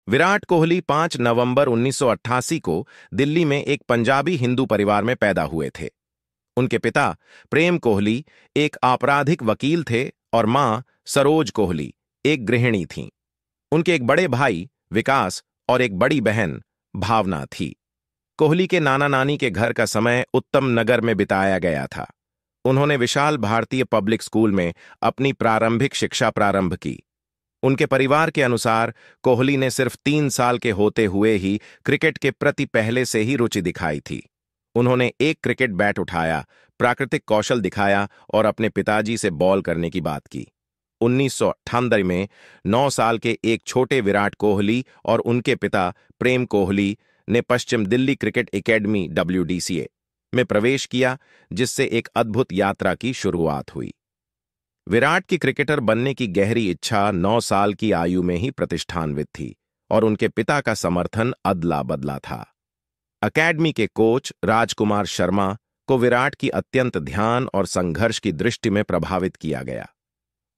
विराट कोहली 5 नवंबर 1988 को दिल्ली में एक पंजाबी हिंदू परिवार में पैदा हुए थे। उनके पिता प्रेम कोहली एक आपराधिक वकील थे और मां सरोज कोहली एक गृहिणी थीं। उनके एक बड़े भाई विकास और एक बड़ी बहन भावना थी। कोहली के नाना नानी के घर का समय उत्तम नगर में बिताया गया था। उन्होंने विशाल भारतीय पब्लिक स्कूल में अपनी प्रारंभिक शिक्षा प्रारंभ की। उनके परिवार के अनुसार कोहली ने सिर्फ 3 साल के होते हुए ही क्रिकेट के प्रति पहले से ही रुचि दिखाई थी। उन्होंने एक क्रिकेट बैट उठाया, प्राकृतिक कौशल दिखाया और अपने पिताजी से बॉल करने की बात की। 1998 में 9 साल के एक छोटे विराट कोहली और उनके पिता प्रेम कोहली ने पश्चिम दिल्ली क्रिकेट एकेडमी WDCA में प्रवेश किया, जिससे एक अद्भुत यात्रा की शुरुआत हुई। विराट की क्रिकेटर बनने की गहरी इच्छा 9 साल की आयु में ही प्रतिष्ठान्वित थी और उनके पिता का समर्थन अदला बदला था। अकेडमी के कोच राजकुमार शर्मा को विराट की अत्यंत ध्यान और संघर्ष की दृष्टि में प्रभावित किया गया।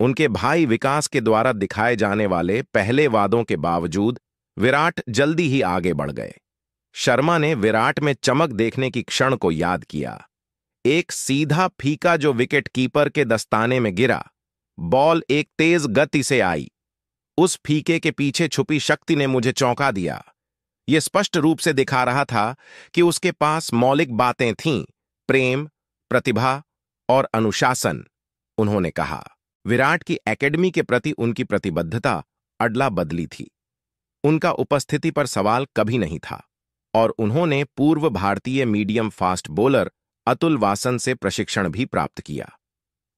उनके भाई विकास के द्वारा दिखाए जाने वाले पहले वादों के बावजूद विराट जल्दी ही आगे बढ़ गए। शर्मा ने विराट में चमक देखने की क्षण को याद किया। एक सीधा फीका जो विकेट कीपर के दस्ताने में गिरा, बॉल एक तेज गति से आई। उस फीके के पीछे छुपी शक्ति ने मुझे चौंका दिया। यह स्पष्ट रूप से दिखा रहा था कि उसके पास मौलिक बातें थीं, प्रेम, प्रतिभा और अनुशासन। उन्होंने कहा, विराट की एकेडमी के प्रति उनकी प्रतिबद्धता अदला बदली थी। उनका उपस्थिति पर सवाल कभी नहीं था और उन्होंने पूर्व भारतीय medium fast bowler Atul Wassan से प्रशिक्षण भी प्राप्त किया।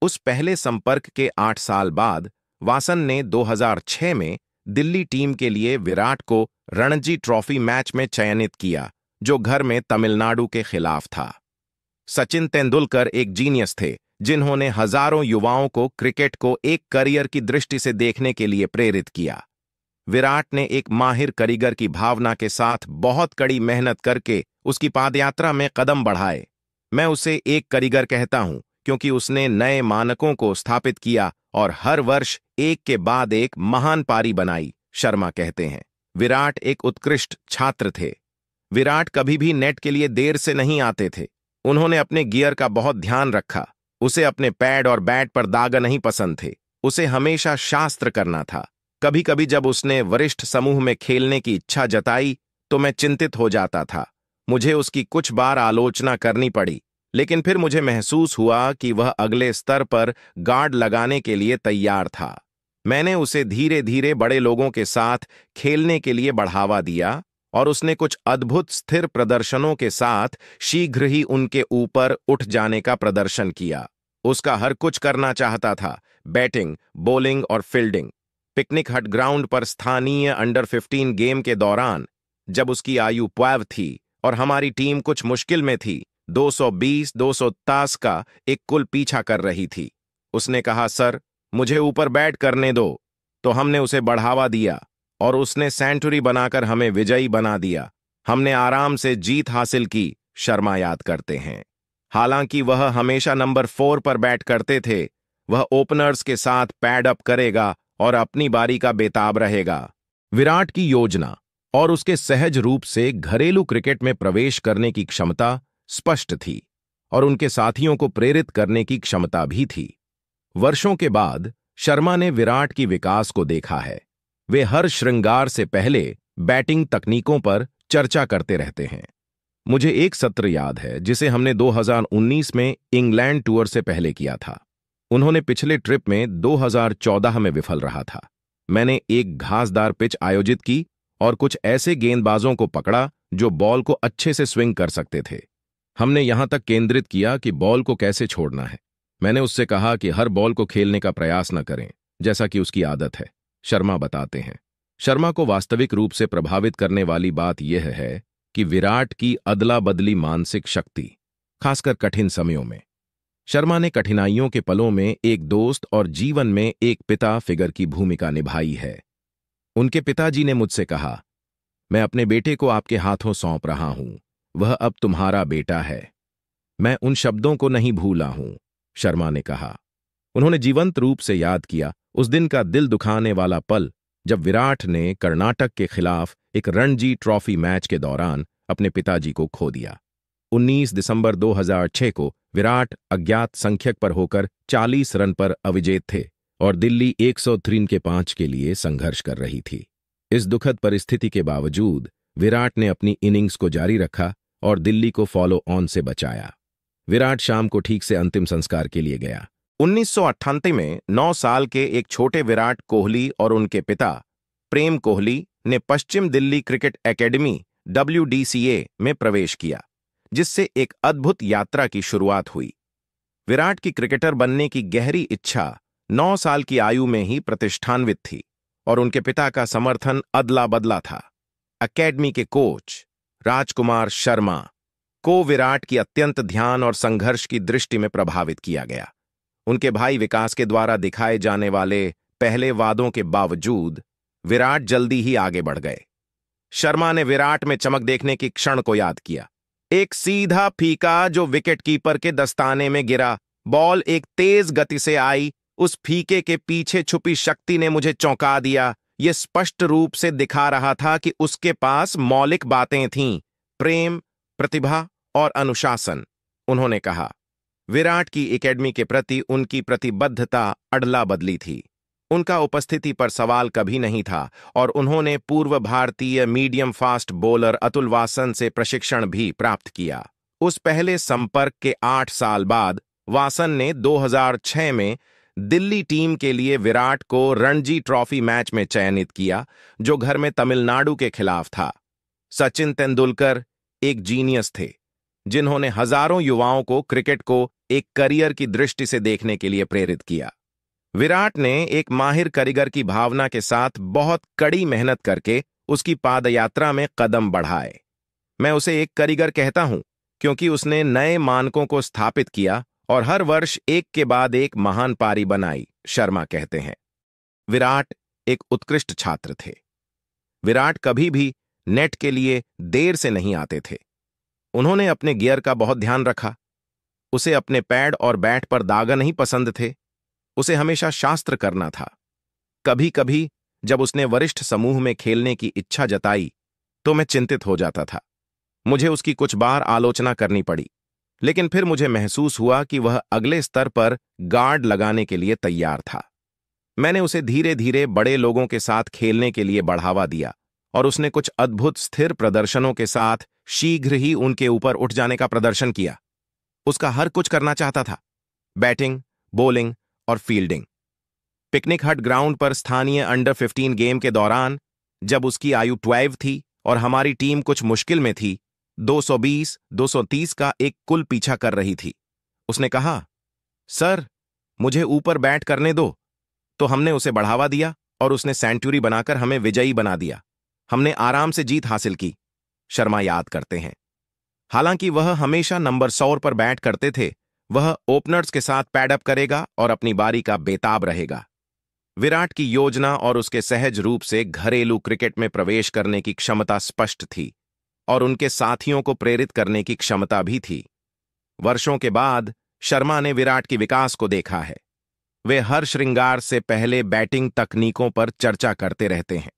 उस पहले संपर्क के 8 साल बाद वासन ने 2006 में दिल्ली टीम के लिए विराट को रणजी ट्रॉफी मैच में चयनित किया, जो घर में तमिलनाडु के खिलाफ था। सचिन तेंदुलकर एक जीनियस थे, जिन्होंने हजारों युवाओं को क्रिकेट को एक करियर की दृष्टि से देखने के लिए प्रेरित किया। विराट ने एक माहिर कारीगर की भावना के साथ बहुत कड़ी मेहनत करके उसकी पादयात्रा में कदम बढ़ाए। मैं उसे एक कारीगर कहता हूं क्योंकि उसने नए मानकों को स्थापित किया और हर वर्ष एक के बाद एक महान पारी बनाई, शर्मा कहते हैं। विराट एक उत्कृष्ट छात्र थे। विराट कभी भी नेट के लिए देर से नहीं आते थे। उन्होंने अपने गियर का बहुत ध्यान रखा। उसे अपने पैड और बैट पर दाग नहीं पसंद थे। उसे हमेशा शास्त्र करना था। कभी कभी जब उसने वरिष्ठ समूह में खेलने की इच्छा जताई तो मैं चिंतित हो जाता था। मुझे उसकी कुछ बार आलोचना करनी पड़ी, लेकिन फिर मुझे महसूस हुआ कि वह अगले स्तर पर गार्ड लगाने के लिए तैयार था। मैंने उसे धीरे धीरे बड़े लोगों के साथ खेलने के लिए बढ़ावा दिया और उसने कुछ अद्भुत स्थिर प्रदर्शनों के साथ शीघ्र ही उनके ऊपर उठ जाने का प्रदर्शन किया। उसका हर कुछ करना चाहता था, बैटिंग, बॉलिंग और फील्डिंग। पिकनिक हट ग्राउंड पर स्थानीय अंडर 15 गेम के दौरान, जब उसकी आयु 12 थी और हमारी टीम कुछ मुश्किल में थी, 220-230 का एक कुल पीछा कर रही थी, उसने कहा, सर मुझे ऊपर बैट करने दो। तो हमने उसे बढ़ावा दिया और उसने सेंचुरी बनाकर हमें विजयी बना दिया। हमने आराम से जीत हासिल की, शर्मा याद करते हैं। हालांकि वह हमेशा नंबर 4 पर बैट करते थे। वह ओपनर्स के साथ पैड अप करेगा और अपनी बारी का बेताब रहेगा। विराट की योजना और उसके सहज रूप से घरेलू क्रिकेट में प्रवेश करने की क्षमता स्पष्ट थी और उनके साथियों को प्रेरित करने की क्षमता भी थी। वर्षों के बाद शर्मा ने विराट की विकास को देखा है। वे हर श्रृंगार से पहले बैटिंग तकनीकों पर चर्चा करते रहते हैं। मुझे एक सत्र याद है जिसे हमने 2019 में इंग्लैंड टूर से पहले किया था। उन्होंने पिछले ट्रिप में 2014 में विफल रहा था। मैंने एक घासदार पिच आयोजित की और कुछ ऐसे गेंदबाजों को पकड़ा जो बॉल को अच्छे से स्विंग कर सकते थे। हमने यहां तक केंद्रित किया कि बॉल को कैसे छोड़ना है। मैंने उससे कहा कि हर बॉल को खेलने का प्रयास न करें, जैसा कि उसकी आदत है, शर्मा बताते हैं। शर्मा को वास्तविक रूप से प्रभावित करने वाली बात यह है कि विराट की अदला बदली मानसिक शक्ति, खासकर कठिन समयों में। शर्मा ने कठिनाइयों के पलों में एक दोस्त और जीवन में एक पिता फिगर की भूमिका निभाई है। उनके पिताजी ने मुझसे कहा, मैं अपने बेटे को आपके हाथों सौंप रहा हूं, वह अब तुम्हारा बेटा है। मैं उन शब्दों को नहीं भूला हूं, शर्मा ने कहा। उन्होंने जीवंत रूप से याद किया उस दिन का दिल दुखाने वाला पल जब विराट ने कर्नाटक के खिलाफ एक रणजी ट्रॉफी मैच के दौरान अपने पिताजी को खो दिया। 19 दिसंबर 2006 को विराट अज्ञात संख्यक पर होकर 40 रन पर अविजेत थे और दिल्ली 103 के 5 के लिए संघर्ष कर रही थी। इस दुखद परिस्थिति के बावजूद विराट ने अपनी इनिंग्स को जारी रखा और दिल्ली को फॉलो ऑन से बचाया। विराट शाम को ठीक से अंतिम संस्कार के लिए गया। 1998 में 9 साल के एक छोटे विराट कोहली और उनके पिता प्रेम कोहली ने पश्चिम दिल्ली क्रिकेट एकेडमी WDCA में प्रवेश किया, जिससे एक अद्भुत यात्रा की शुरुआत हुई। विराट की क्रिकेटर बनने की गहरी इच्छा 9 साल की आयु में ही प्रतिष्ठान्वित थी और उनके पिता का समर्थन अदला बदला था। एकेडमी के कोच राजकुमार शर्मा को विराट की अत्यंत ध्यान और संघर्ष की दृष्टि में प्रभावित किया गया। उनके भाई विकास के द्वारा दिखाए जाने वाले पहले वादों के बावजूद विराट जल्दी ही आगे बढ़ गए। शर्मा ने विराट में चमक देखने की क्षण को याद किया। एक सीधा फीका जो विकेटकीपर के दस्ताने में गिरा, बॉल एक तेज गति से आई, उस फीके के पीछे छुपी शक्ति ने मुझे चौंका दिया। यह स्पष्ट रूप से दिखा रहा था कि उसके पास मौलिक बातें थीं, प्रेम, प्रतिभा और अनुशासन, उन्होंने कहा। विराट की एकेडमी के प्रति उनकी प्रतिबद्धता अडला बदली थी। उनका उपस्थिति पर सवाल कभी नहीं था और उन्होंने पूर्व भारतीय medium fast bowler Atul Wassan से प्रशिक्षण भी प्राप्त किया। उस पहले संपर्क के 8 साल बाद वासन ने 2006 में दिल्ली टीम के लिए विराट को रणजी ट्रॉफी मैच में चयनित किया, जो घर में तमिलनाडु के खिलाफ था। सचिन तेंदुलकर एक जीनियस थे, जिन्होंने हजारों युवाओं को क्रिकेट को एक करियर की दृष्टि से देखने के लिए प्रेरित किया। विराट ने एक माहिर कारीगर की भावना के साथ बहुत कड़ी मेहनत करके उसकी पादयात्रा में कदम बढ़ाए। मैं उसे एक कारीगर कहता हूं क्योंकि उसने नए मानकों को स्थापित किया और हर वर्ष एक के बाद एक महान पारी बनाई, शर्मा कहते हैं। विराट एक उत्कृष्ट छात्र थे। विराट कभी भी नेट के लिए देर से नहीं आते थे। उन्होंने अपने गियर का बहुत ध्यान रखा। उसे अपने पैड और बैट पर दागा नहीं पसंद थे। उसे हमेशा शास्त्र करना था। कभी कभी जब उसने वरिष्ठ समूह में खेलने की इच्छा जताई तो मैं चिंतित हो जाता था। मुझे उसकी कुछ बार आलोचना करनी पड़ी, लेकिन फिर मुझे महसूस हुआ कि वह अगले स्तर पर गार्ड लगाने के लिए तैयार था। मैंने उसे धीरे धीरे बड़े लोगों के साथ खेलने के लिए बढ़ावा दिया और उसने कुछ अद्भुत स्थिर प्रदर्शनों के साथ शीघ्र ही उनके ऊपर उठ जाने का प्रदर्शन किया। उसका हर कुछ करना चाहता था, बैटिंग, बॉलिंग और फील्डिंग। पिकनिक हट ग्राउंड पर स्थानीय अंडर 15 गेम के दौरान, जब उसकी आयु 12 थी और हमारी टीम कुछ मुश्किल में थी, 220-230 का एक कुल पीछा कर रही थी, उसने कहा, सर मुझे ऊपर बैट करने दो। तो हमने उसे बढ़ावा दिया और उसने सेंचुरी बनाकर हमें विजयी बना दिया। हमने आराम से जीत हासिल की, शर्मा याद करते हैं। हालांकि वह हमेशा नंबर 100 पर बैट करते थे, वह ओपनर्स के साथ पैडअप करेगा और अपनी बारी का बेताब रहेगा। विराट की योजना और उसके सहज रूप से घरेलू क्रिकेट में प्रवेश करने की क्षमता स्पष्ट थी और उनके साथियों को प्रेरित करने की क्षमता भी थी। वर्षों के बाद शर्मा ने विराट की विकास को देखा है। वे हर श्रृंगार से पहले बैटिंग तकनीकों पर चर्चा करते रहते हैं।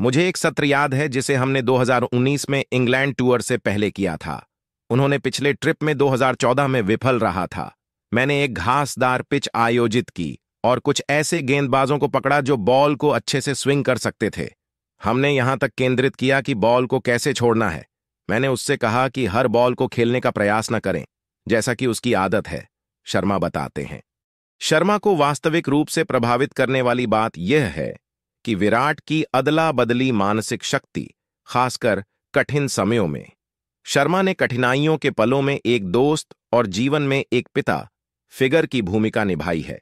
मुझे एक सत्र याद है जिसे हमने 2019 में इंग्लैंड टूर से पहले किया था। उन्होंने पिछले ट्रिप में 2014 में विफल रहा था। मैंने एक घासदार पिच आयोजित की और कुछ ऐसे गेंदबाजों को पकड़ा जो बॉल को अच्छे से स्विंग कर सकते थे। हमने यहां तक केंद्रित किया कि बॉल को कैसे छोड़ना है। मैंने उससे कहा कि हर बॉल को खेलने का प्रयास न करें, जैसा कि उसकी आदत है, शर्मा बताते हैं। शर्मा को वास्तविक रूप से प्रभावित करने वाली बात यह है कि विराट की अदला बदली मानसिक शक्ति, खासकर कठिन समयों में। शर्मा ने कठिनाइयों के पलों में एक दोस्त और जीवन में एक पिता फिगर की भूमिका निभाई है।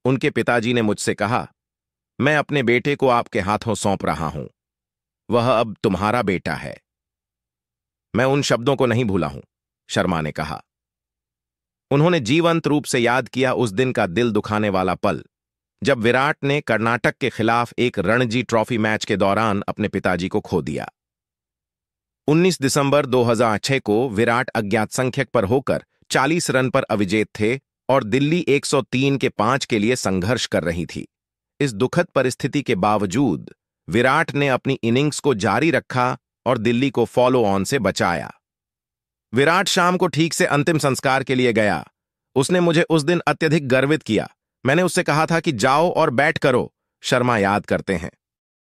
उनके पिताजी ने मुझसे कहा, मैं अपने बेटे को आपके हाथों सौंप रहा हूं, वह अब तुम्हारा बेटा है। मैं उन शब्दों को नहीं भूला हूं, शर्मा ने कहा। उन्होंने जीवंत रूप से याद किया उस दिन का दिल दुखाने वाला पल, जब विराट ने कर्नाटक के खिलाफ एक रणजी ट्रॉफी मैच के दौरान अपने पिताजी को खो दिया। 19 दिसंबर 2006 को विराट अज्ञात संख्यक पर होकर 40 रन पर अविजेत थे और दिल्ली 103 के 5 के लिए संघर्ष कर रही थी। इस दुखद परिस्थिति के बावजूद विराट ने अपनी इनिंग्स को जारी रखा और दिल्ली को फॉलो ऑन से बचाया। विराट शाम को ठीक से अंतिम संस्कार के लिए गया। उसने मुझे उस दिन अत्यधिक गर्वित किया। मैंने उससे कहा था कि जाओ और बैट करो, शर्मा याद करते हैं।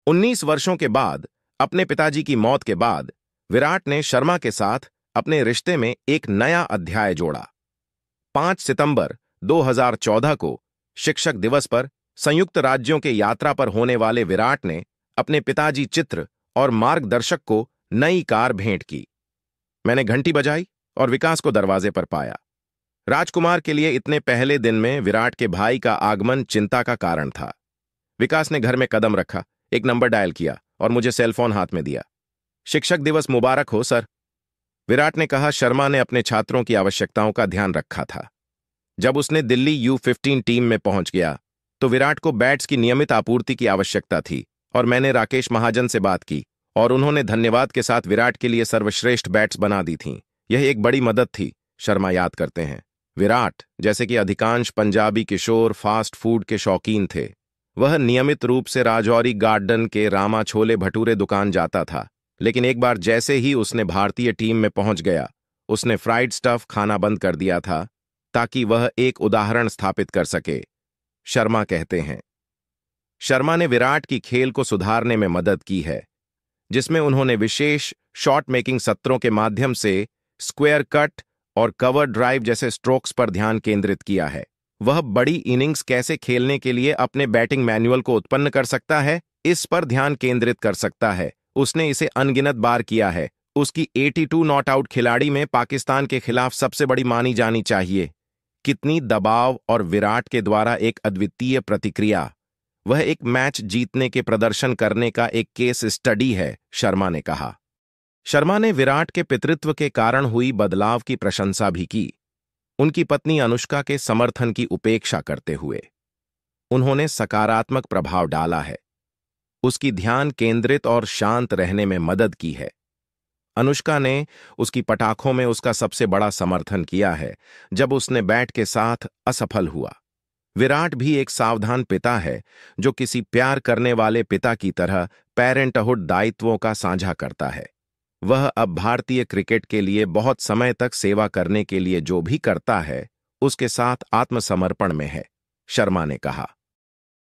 19 वर्षों के बाद, अपने पिताजी की मौत के बाद, विराट ने शर्मा के साथ अपने रिश्ते में एक नया अध्याय जोड़ा। 5 सितंबर 2014 को शिक्षक दिवस पर संयुक्त राज्यों के यात्रा पर होने वाले विराट ने अपने पिताजी चित्र और मार्गदर्शक को नई कार भेंट की। मैंने घंटी बजाई और विकास को दरवाजे पर पाया। राजकुमार के लिए इतने पहले दिन में विराट के भाई का आगमन चिंता का कारण था। विकास ने घर में कदम रखा, एक नंबर डायल किया और मुझे सेलफोन हाथ में दिया। शिक्षक दिवस मुबारक हो सर, विराट ने कहा। शर्मा ने अपने छात्रों की आवश्यकताओं का ध्यान रखा था। जब उसने दिल्ली U15 टीम में पहुंच गया तो विराट को बैट्स की नियमित आपूर्ति की आवश्यकता थी और मैंने राकेश महाजन से बात की और उन्होंने धन्यवाद के साथ विराट के लिए सर्वश्रेष्ठ बैट्स बना दी थीं। यह एक बड़ी मदद थी, शर्मा याद करते हैं। विराट, जैसे कि अधिकांश पंजाबी किशोर, फास्ट फूड के शौकीन थे। वह नियमित रूप से राजौरी गार्डन के रामा छोले भटूरे दुकान जाता था, लेकिन एक बार जैसे ही उसने भारतीय टीम में पहुंच गया, उसने फ्राइड स्टफ खाना बंद कर दिया था ताकि वह एक उदाहरण स्थापित कर सके, शर्मा कहते हैं। शर्मा ने विराट की खेल को सुधारने में मदद की है, जिसमें उन्होंने विशेष शॉट मेकिंग सत्रों के माध्यम से स्क्वायर कट और कवर ड्राइव जैसे स्ट्रोक्स पर ध्यान केंद्रित किया है। वह बड़ी इनिंग्स कैसे खेलने के लिए अपने बैटिंग मैनुअल को उत्पन्न कर सकता है, इस पर ध्यान केंद्रित कर सकता है। उसने इसे अनगिनत बार किया है। उसकी 82 नॉट आउट खिलाड़ी में पाकिस्तान के खिलाफ सबसे बड़ी मानी जानी चाहिए। कितनी दबाव और विराट के द्वारा एक अद्वितीय प्रतिक्रिया। वह एक मैच जीतने के प्रदर्शन करने का एक केस स्टडी है, शर्मा ने कहा। शर्मा ने विराट के पितृत्व के कारण हुई बदलाव की प्रशंसा भी की, उनकी पत्नी अनुष्का के समर्थन की उपेक्षा करते हुए। उन्होंने सकारात्मक प्रभाव डाला है, उसकी ध्यान केंद्रित और शांत रहने में मदद की है। अनुष्का ने उसकी पटाखों में उसका सबसे बड़ा समर्थन किया है जब उसने बैट के साथ असफल हुआ। विराट भी एक सावधान पिता है जो किसी प्यार करने वाले पिता की तरह पेरेंटहुड दायित्वों का साझा करता है। वह अब भारतीय क्रिकेट के लिए बहुत समय तक सेवा करने के लिए जो भी करता है, उसके साथ आत्मसमर्पण में है, शर्मा ने कहा।